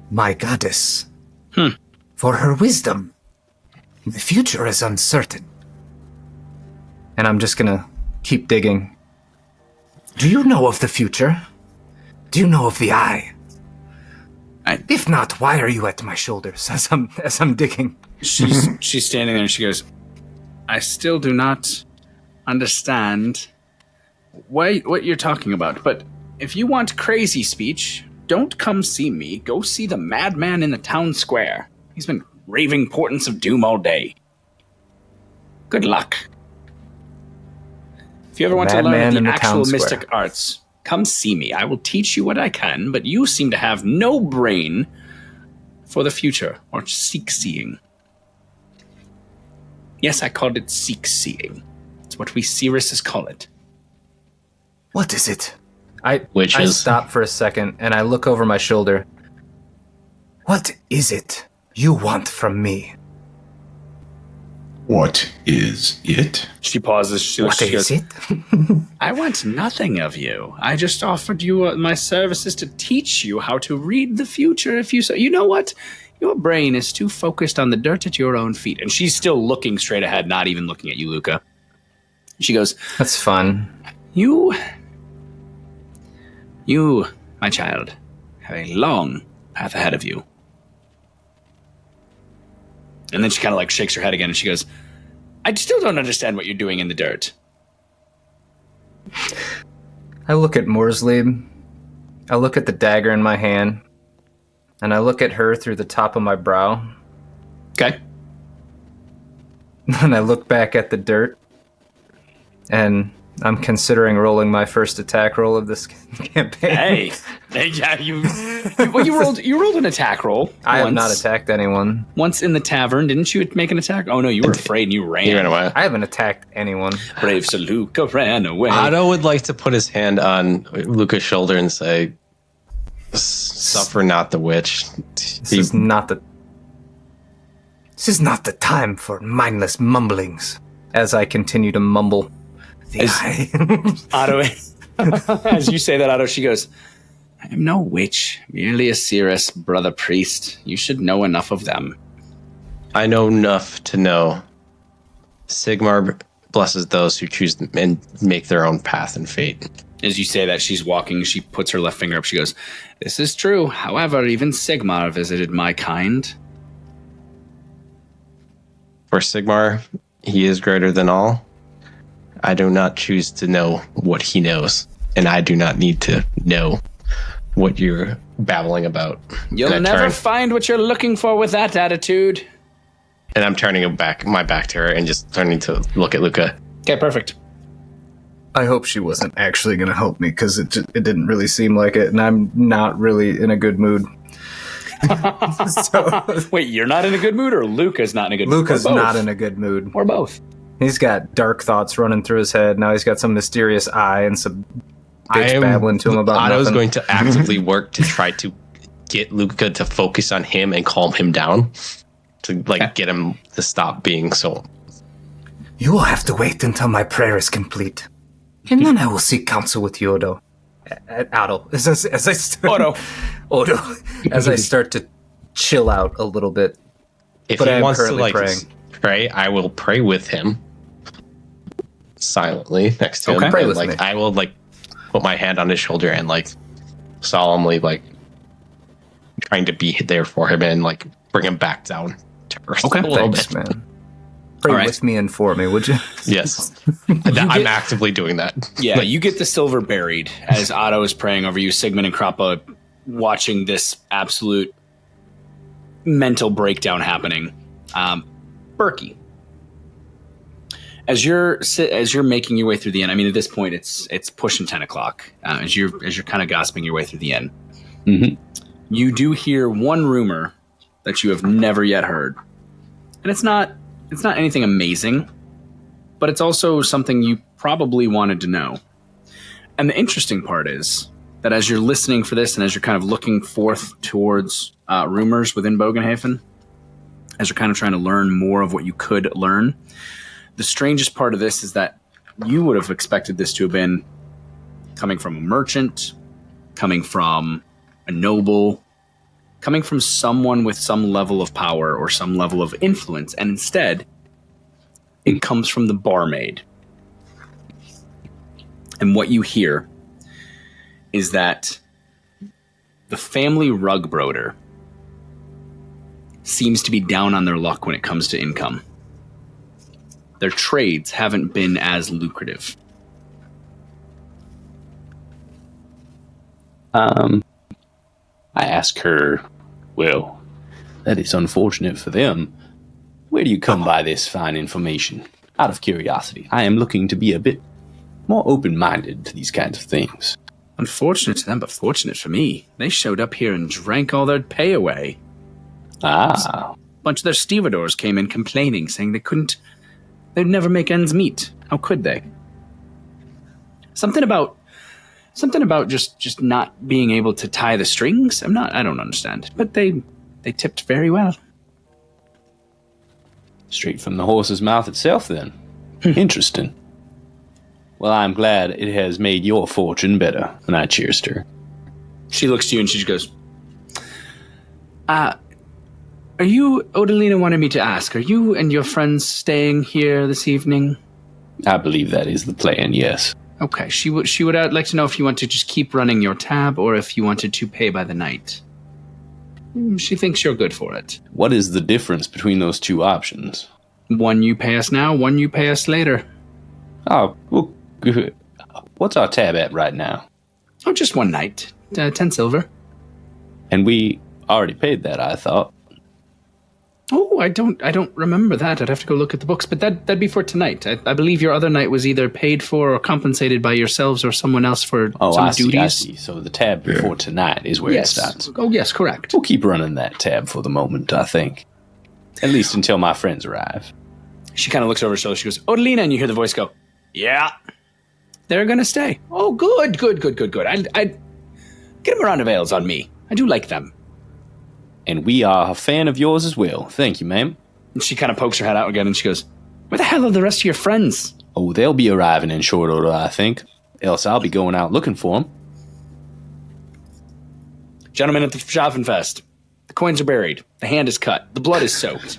my goddess for her wisdom. The future is uncertain. And I'm just gonna keep digging. Do you know of the future? Do you know of the eye? If not, why are you at my shoulders as I'm digging? She's standing there and she goes, I still do not understand what you're talking about, but if you want crazy speech, don't come see me. Go see the madman in the town square. He's been raving portents of doom all day. Good luck. If you ever want to learn the actual mystic arts, come see me. I will teach you what I can, but you seem to have no brain for the future or seek-seeing. Yes, I called it seek-seeing. It's what we Seerises call it. What is it? I stop for a second and I look over my shoulder. What is it you want from me? What is it? She pauses. She goes, it? I want nothing of you. I just offered you my services to teach you how to read the future if you so. You know what? Your brain is too focused on the dirt at your own feet. And she's still looking straight ahead, not even looking at you, Luca. She goes, That's fun. You, my child, have a long path ahead of you. And then she kind of like shakes her head again and she goes, I still don't understand what you're doing in the dirt. I look at Morsley. I look at the dagger in my hand. And I look at her through the top of my brow. Okay. And I look back at the dirt. And I'm considering rolling my first attack roll of this campaign. Hey, yeah, you rolled an attack roll. I have not attacked anyone. Once in the tavern, didn't you make an attack? Oh no, you were afraid and you ran. He ran away. I haven't attacked anyone. Brave Sir Luca ran away. Otto would like to put his hand on Luca's shoulder and say, "Suffer not the witch." This is not the time for mindless mumblings. As I continue to mumble. Otto, as you say that, Otto, she goes, I am no witch, merely a Seeress, brother priest. You should know enough of them. I know enough to know Sigmar blesses those who choose and make their own path and fate. As you say that, she's walking, she puts her left finger up, she goes, this is true. However, even Sigmar visited my kind. For Sigmar, he is greater than all. I do not choose to know what he knows, and I do not need to know what you're babbling about. You'll never find what you're looking for with that attitude. And I'm turning my back to her and just turning to look at Luca. Okay, perfect. I hope she wasn't actually going to help me, because it didn't really seem like it, and I'm not really in a good mood. Wait, you're not in a good mood, or Luca's not in a good mood? Luca's not in a good mood. Or both. He's got dark thoughts running through his head. Now he's got some mysterious eye and some bitch babbling to him about Otto's nothing. going to actively work to try to get Luca to focus on him and calm him down. To get him to stop being so... You will have to wait until my prayer is complete. And then I will seek counsel with you, Odo. Otto. As I start, Odo. As I start to chill out a little bit. If but he wants to praying. pray, I will pray with him. Silently next to him. Pray with me. I will put my hand on his shoulder and solemnly trying to be there for him and bring him back down to earth. Okay, a little Thanks, bit. man. Pray with me and for me, would you? Yes. I'm actively doing that. Yeah, you get the silver buried as Otto is praying over you, Sigmund and Krappa watching this absolute mental breakdown happening. Berkey, as you're making your way through the end, I mean, at this point, it's pushing 10 o'clock. As you're kind of gossiping your way through the end, you do hear one rumor that you have never yet heard, and it's not anything amazing, but it's also something you probably wanted to know. And the interesting part is that as you're listening for this, and as you're kind of looking forth towards rumors within Bogenhafen, as you're kind of trying to learn more of what you could learn, the strangest part of this is that you would have expected this to have been coming from a merchant, coming from a noble, coming from someone with some level of power or some level of influence, and instead, it comes from the barmaid. And what you hear is that the family rug broder seems to be down on their luck when it comes to income. Their trades haven't been as lucrative. I ask her, well, that is unfortunate for them. Where do you come by this fine information? Out of curiosity, I am looking to be a bit more open-minded to these kinds of things. Unfortunate to them, but fortunate for me. They showed up here and drank all their pay away. Ah. A bunch of their stevedores came in complaining, saying they'd never make ends meet. How could they? Something about just not being able to tie the strings? I don't understand. But they tipped very well. Straight from the horse's mouth itself, then. Interesting. Well, I'm glad it has made your fortune better. And I cheers to her. She looks to you and she just goes, are you, Odalina wanted me to ask, are you and your friends staying here this evening? I believe that is the plan, yes. Okay, she would like to know if you want to just keep running your tab or if you wanted to pay by the night. She thinks you're good for it. What is the difference between those two options? One you pay us now, one you pay us later. Oh, well, good. What's our tab at right now? Oh, just one night. 10 silver. And we already paid that, I thought. Oh, I don't remember that. I'd have to go look at the books, but that'd be for tonight. I believe your other night was either paid for or compensated by yourselves or someone else for some duties. I see. So the tab before tonight is where it starts. Oh, yes, correct. We'll keep running that tab for the moment, I think. At least until my friends arrive. She kind of looks over her shoulder. She goes, Odalina, and you hear the voice go, yeah. They're going to stay. Oh, good. I'd get them a round of ales on me. I do like them. And we are a fan of yours as well. Thank you, ma'am. And she kind of pokes her head out again and she goes, where the hell are the rest of your friends? Oh, they'll be arriving in short order, I think. Else I'll be going out looking for them. Gentlemen at the Schaffenfest, the coins are buried. The hand is cut. The blood is soaked.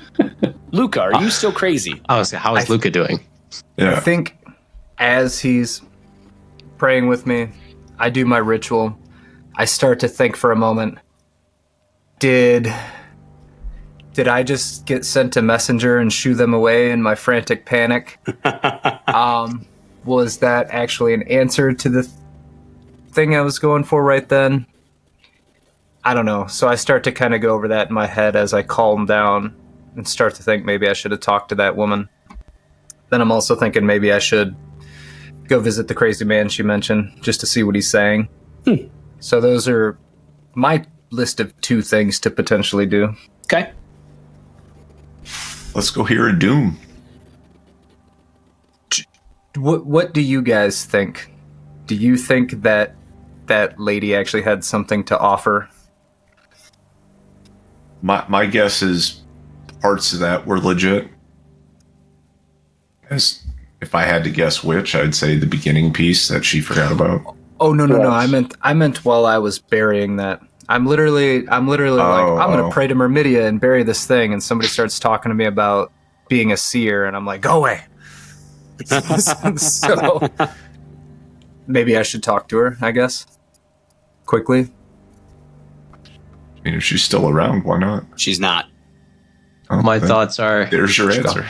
Luca, are you still crazy? How is Luca doing? Yeah. I think as he's praying with me, I do my ritual. I start to think for a moment. Did I just get sent a messenger and shoo them away in my frantic panic? Was that actually an answer to the thing I was going for right then? I don't know. So I start to kind of go over that in my head as I calm down and start to think maybe I should have talked to that woman. Then I'm also thinking maybe I should go visit the crazy man she mentioned just to see what he's saying. So those are my list of 2 things to potentially do. Okay. Let's go hear a doom. What do you guys think? Do you think that that lady actually had something to offer? My guess is parts of that were legit. As if I had to guess which, I'd say the beginning piece that she forgot about. Oh no! I meant while I was burying that. I'm literally like, I'm gonna pray to Myrmidia and bury this thing, and somebody starts talking to me about being a seer, and I'm like, go away. So maybe I should talk to her, I guess. Quickly. I mean, if she's still around, why not? She's not. Oh, My thoughts are there's your answer.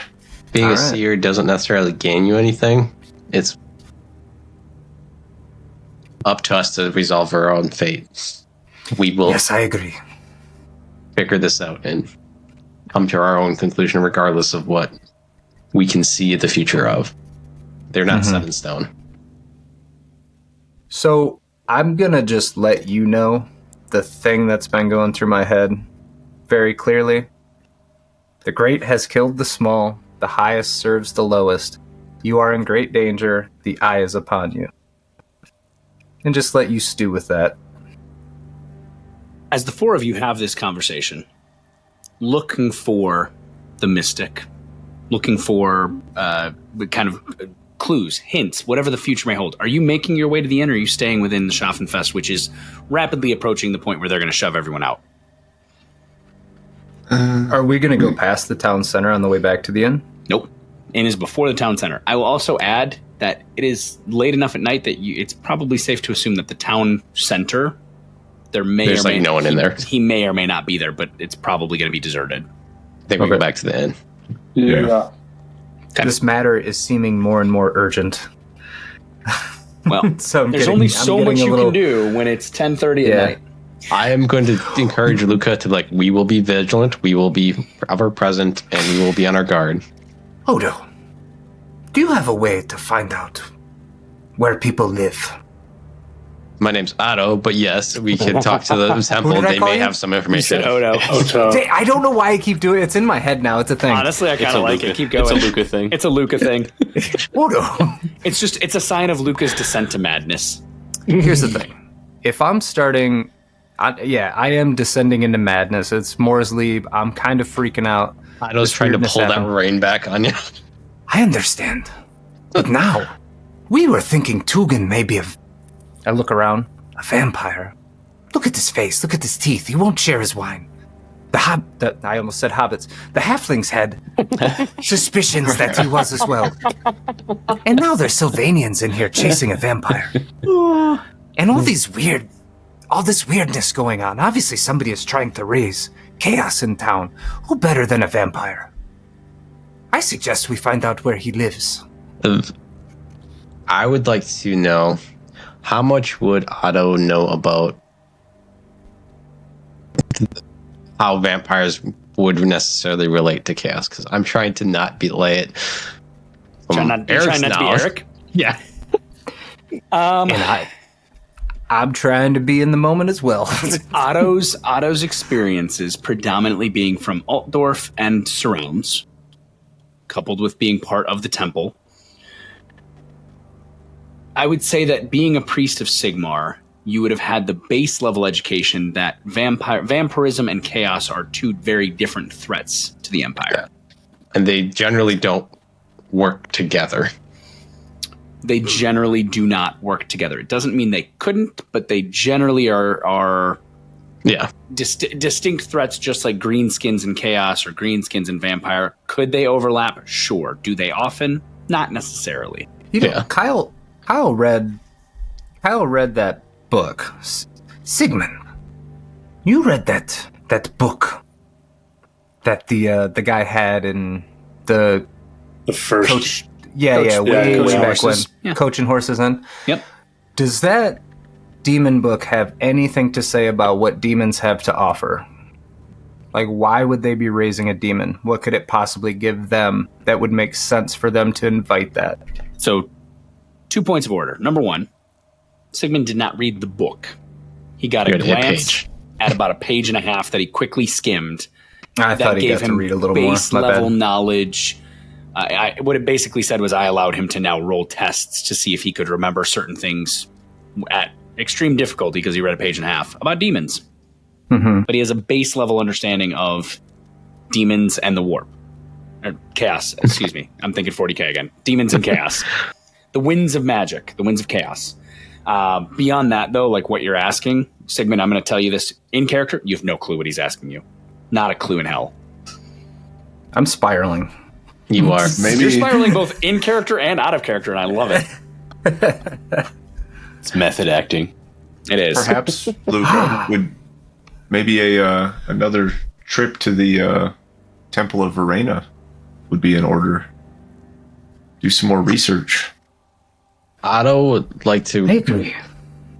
being All a right. seer doesn't necessarily gain you anything. It's up to us to resolve our own fate. We will Yes, I agree. figure this out and come to our own conclusion regardless of what we can see the future of. They're not set in stone. So I'm gonna just let you know the thing that's been going through my head very clearly. The great has killed the small, the highest serves the lowest. You are in great danger, the eye is upon you. And just let you stew with that. As the 4 of you have this conversation, looking for the mystic, looking for kind of clues, hints, whatever the future may hold, are you making your way to the inn, or are you staying within the Schaffenfest, which is rapidly approaching the point where they're going to shove everyone out? Are we gonna go past the town center on the way back to the inn? Nope. Inn is before the town center. I will also add that it is late enough at night that it's probably safe to assume that the town center There's like no one in there. He may or may not be there, but it's probably going to be deserted. I think we go back to the inn. Yeah. This matter is seeming more and more urgent. Well, So there's only so much you can do when it's 10:30 at night. I am going to encourage Luca to we will be vigilant, we will be ever present, and we will be on our guard. Odo, do you have a way to find out where people live? My name's Otto, but yes, we can talk to the temple. did I They call may you? have some information. You said Odo. I don't know why I keep doing it. It's in my head now. It's a thing. Honestly, I kind of like it. Keep going. It's a Luca thing. It's a Luca thing. Odo. It's a sign of Luca's descent to madness. Here's the thing. If I'm starting... I am descending into madness. It's Moore's Leap. I'm kind of freaking out. Otto's This trying to weirdness pull that happened. rain back on you. I understand. But now, we were thinking Tugan may be I look around. a vampire. Look at his face. Look at his teeth. He won't share his wine. I almost said hobbits. The halflings had suspicions that he was as well. And now there's Sylvanians in here chasing a vampire. And all this weirdness going on. Obviously somebody is trying to raise chaos in town. Who better than a vampire? I suggest we find out where he lives. I would like to know, how much would Otto know about how vampires would necessarily relate to chaos? Because I'm trying to not belay it. Trying not to be Eric. Yeah. And I'm trying to be in the moment as well. Otto's experiences predominantly being from Altdorf and surrounds, coupled with being part of the temple. I would say that being a priest of Sigmar, you would have had the base level education that vampirism and chaos are two very different threats to the Empire. And they generally don't work together. They generally do not work together. It doesn't mean they couldn't, but they generally are distinct threats, just like greenskins and chaos or greenskins and vampire. Could they overlap? Sure. Do they often? Not necessarily. Kyle read that book. Sigmund, you read that book That the guy had in the first. coach. Way Coaching back horses. when Yeah. coaching horses in. Yep. Does that demon book have anything to say about what demons have to offer? Like, why would they be raising a demon? What could it possibly give them that would make sense for them to invite that? So, 2 points of order. Number one, Sigmund did not read the book. He got a He read a glance page. at about a page and a half that he quickly skimmed. I thought he got to read a little more. Base My level bad. knowledge. What it basically said was I allowed him to now roll tests to see if he could remember certain things at extreme difficulty because he read a page and a half about demons. Mm-hmm. But he has a base level understanding of demons and the warp. Or chaos, excuse me. I'm thinking 40k again. Demons and chaos. The winds of magic, the winds of chaos. Beyond that, though, like what you're asking, Sigmund, I'm going to tell you this in character. You have no clue what he's asking you. Not a clue in hell. I'm spiraling. You are. You're spiraling both in character and out of character, and I love it. It's method acting. It is. Perhaps Luca would maybe another trip to the Temple of Verena would be in order. Do some more research. Otto would like to I agree.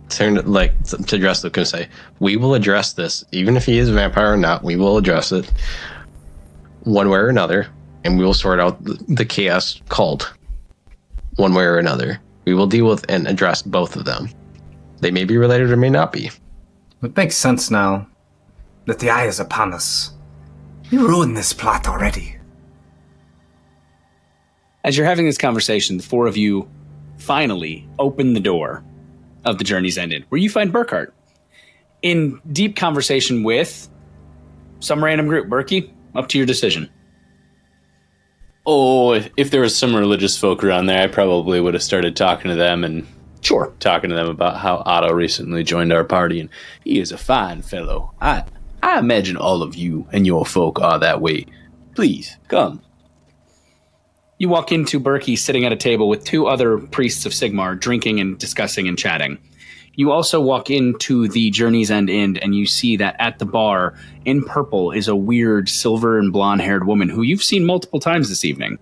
turn to address Luca and say, we will address this, even if he is a vampire or not, we will address it one way or another, and we will sort out the chaos cult one way or another. We will deal with and address both of them. They may be related or may not be. It makes sense now. That the eye is upon us. You ruined this plot already. As you're having this conversation, the four of you finally open the door of the Journey's Ended, where you find Burkhart in deep conversation with some random group. Berkey, up to your decision. Oh, if there was some religious folk around there, I probably would have started talking to them and Sure. talking to them about how Otto recently joined our party, and he is a fine fellow. I imagine all of you and your folk are that way. Please, come. You walk into Berkey sitting at a table with two other priests of Sigmar, drinking and discussing and chatting. You also walk into the Journey's End Inn, and you see that at the bar, in purple, is a weird silver and blonde-haired woman who you've seen multiple times this evening.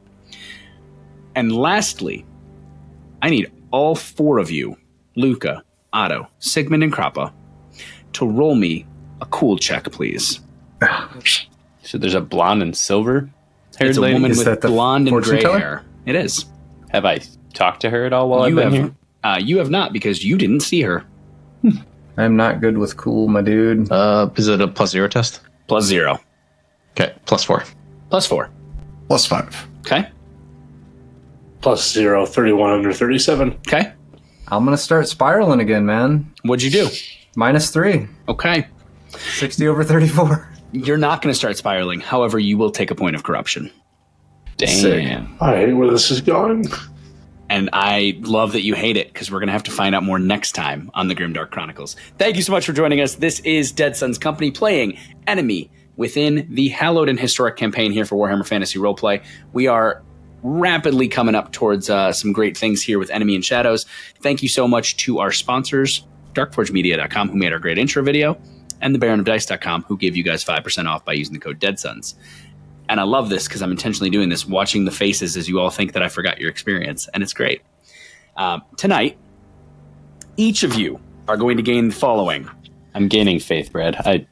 And lastly, I need all 4 of you, Luca, Otto, Sigmund, and Krappa, to roll me a cool check, please. So there's a blonde and silver haired It's a lady? woman Is with that the blonde and fortune gray teller? hair. It is. Have I talked to her at all while I've been here? You have not, because you didn't see her. I'm not good with cool, my dude. Is it a +0 test? +0. Okay, +4. +4. +5. Okay. +0, 31 under 37. Okay. I'm gonna start spiraling again, man. What'd you do? -3. Okay. 60 over 34. You're not going to start spiraling. However, you will take a point of corruption. Damn. I hate where this is going. And I love that you hate it, because we're going to have to find out more next time on the Grimdark Chronicles. Thank you so much for joining us. This is Dead Sons Company playing Enemy within the hallowed and historic campaign here for Warhammer Fantasy Roleplay. We are rapidly coming up towards some great things here with Enemy and Shadows. Thank you so much to our sponsors, darkforgemedia.com, who made our great intro video, and thebaronofdice.com, who give you guys 5% off by using the code DEADSONS. And I love this because I'm intentionally doing this, watching the faces as you all think that I forgot your experience, and it's great. Tonight, each of you are going to gain the following. I'm gaining faith, Brad.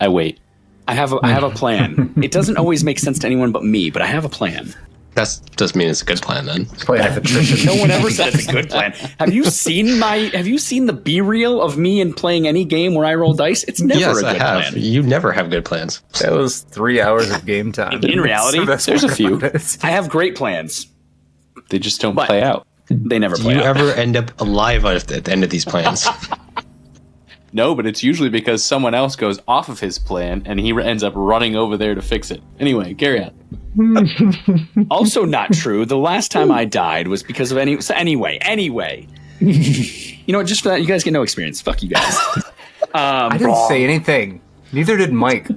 I wait. I have a plan. It doesn't always make sense to anyone but me, but I have a plan. That does mean it's a good plan then. Play half attrition. No one ever said it's a good plan. Have you seen the B-reel of me in playing any game where I roll dice? It's never Yes, a good I have. plan. You never have good plans. That was 3 hours of game time. In reality, That's there's a what few. it is. I have great plans. They just don't But- play out. They never Do play you out. ever end up alive at the end of these plans? No, but it's usually because someone else goes off of his plan and he ends up running over there to fix it. Anyway, carry on. Also not true. The last time I died was because of anyway. You know what, just for that, you guys get no experience. Fuck you guys. I didn't say anything. Neither did Mike.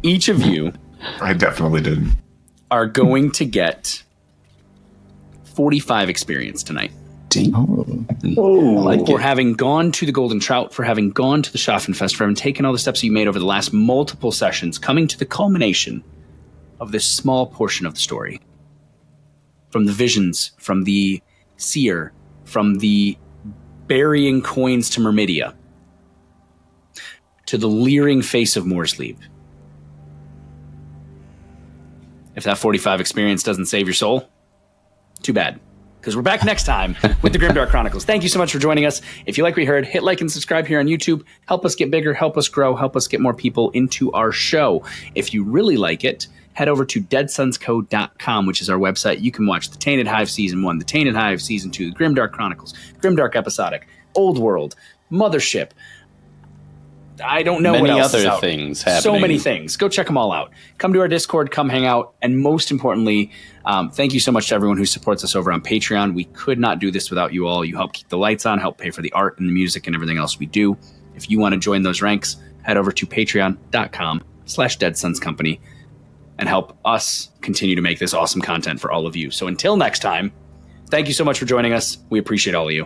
Each of you I definitely didn't. are going to get 45 experience tonight. For having gone to the Golden Trout, for having gone to the Schaffenfest, for having taken all the steps you made over the last multiple sessions, coming to the culmination of this small portion of the story. From the visions, from the seer, from the burying coins to Myrmidia, to the leering face of Moorsleep. If that 45 experience doesn't save your soul, too bad. Because we're back next time with the Grimdark Chronicles. Thank you so much for joining us. If you like what you heard, hit like and subscribe here on YouTube. Help us get bigger, help us grow, help us get more people into our show. If you really like it, head over to deadsonsco.com, which is our website. You can watch The Tainted Hive Season 1, The Tainted Hive Season 2, The Grimdark Chronicles, Grimdark Episodic, Old World, Mothership. I don't know Many what else is other out. things So happening. many things. Go check them all out. Come to our Discord, come hang out, and most importantly, thank you so much to everyone who supports us over on Patreon. We could not do this without you all. You help keep the lights on, help pay for the art and the music and everything else we do. If you want to join those ranks, head over to patreon.com/deadsonscompany and help us continue to make this awesome content for all of you. So until next time, thank you so much for joining us. We appreciate all of you.